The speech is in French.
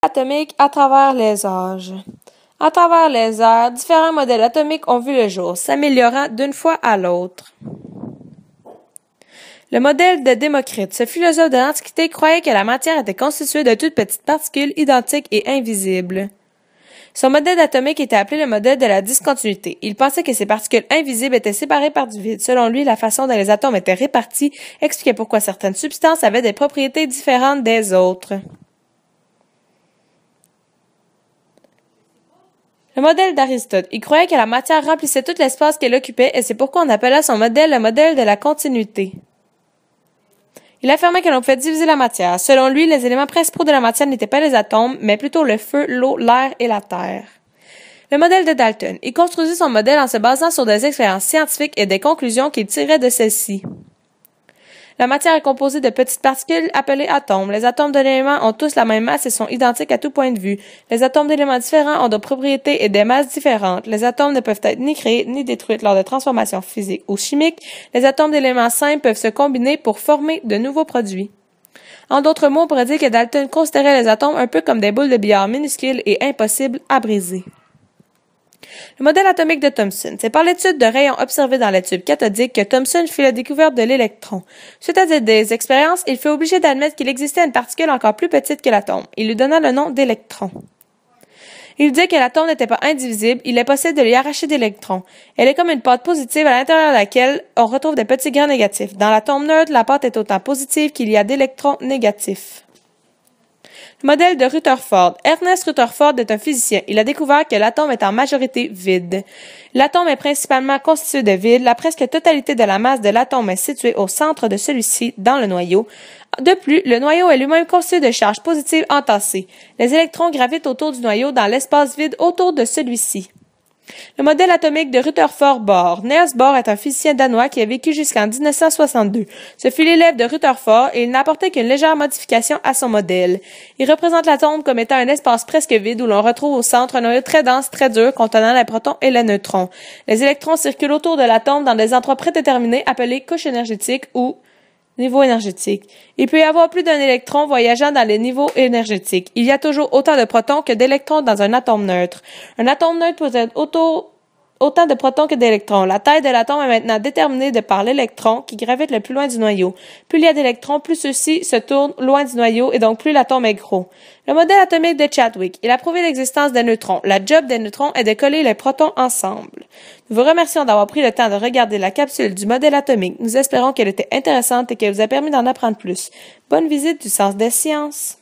Atomique à travers les âges. À travers les ères, différents modèles atomiques ont vu le jour, s'améliorant d'une fois à l'autre. Le modèle de Démocrite, ce philosophe de l'Antiquité, croyait que la matière était constituée de toutes petites particules identiques et invisibles. Son modèle atomique était appelé le modèle de la discontinuité. Il pensait que ces particules invisibles étaient séparées par du vide. Selon lui, la façon dont les atomes étaient répartis expliquait pourquoi certaines substances avaient des propriétés différentes des autres. Le modèle d'Aristote. Il croyait que la matière remplissait tout l'espace qu'elle occupait et c'est pourquoi on appela son modèle le modèle de la continuité. Il affirmait que l'on pouvait diviser la matière. Selon lui, les éléments principaux de la matière n'étaient pas les atomes, mais plutôt le feu, l'eau, l'air et la terre. Le modèle de Dalton. Il construisit son modèle en se basant sur des expériences scientifiques et des conclusions qu'il tirait de celles-ci. La matière est composée de petites particules appelées atomes. Les atomes de l'élément ont tous la même masse et sont identiques à tout point de vue. Les atomes d'éléments différents ont des propriétés et des masses différentes. Les atomes ne peuvent être ni créés ni détruits lors de transformations physiques ou chimiques. Les atomes d'éléments simples peuvent se combiner pour former de nouveaux produits. En d'autres mots, on pourrait dire que Dalton considérait les atomes un peu comme des boules de billard minuscules et impossibles à briser. Le modèle atomique de Thomson. C'est par l'étude de rayons observés dans les tubes cathodiques que Thomson fit la découverte de l'électron. Suite à des expériences, il fut obligé d'admettre qu'il existait une particule encore plus petite que l'atome. Il lui donna le nom d'électron. Il dit que l'atome n'était pas indivisible, il est possible de lui arracher des électrons. Elle est comme une pâte positive à l'intérieur de laquelle on retrouve des petits grains négatifs. Dans l'atome neutre, la pâte est autant positive qu'il y a d'électrons négatifs. Le modèle de Rutherford. Ernest Rutherford est un physicien. Il a découvert que l'atome est en majorité vide. L'atome est principalement constitué de vide. La presque totalité de la masse de l'atome est située au centre de celui-ci, dans le noyau. De plus, le noyau est lui-même constitué de charges positives entassées. Les électrons gravitent autour du noyau dans l'espace vide autour de celui-ci. Le modèle atomique de Rutherford Bohr. Niels Bohr est un physicien danois qui a vécu jusqu'en 1962. Ce fut l'élève de Rutherford et il n'a apporté qu'une légère modification à son modèle. Il représente l'atome comme étant un espace presque vide où l'on retrouve au centre un noyau très dense, très dur, contenant les protons et les neutrons. Les électrons circulent autour de l'atome dans des endroits prédéterminés appelés couches énergétiques ou niveau énergétique. Il peut y avoir plus d'un électron voyageant dans les niveaux énergétiques. Il y a toujours autant de protons que d'électrons dans un atome neutre. Un atome neutre possède autant de protons que d'électrons. La taille de l'atome est maintenant déterminée de par l'électron qui gravite le plus loin du noyau. Plus il y a d'électrons, plus ceux-ci se tournent loin du noyau et donc plus l'atome est gros. Le modèle atomique de Chadwick. Il a prouvé l'existence des neutrons. La job des neutrons est de coller les protons ensemble. Nous vous remercions d'avoir pris le temps de regarder la capsule du modèle atomique. Nous espérons qu'elle était intéressante et qu'elle vous a permis d'en apprendre plus. Bonne visite du sens des sciences.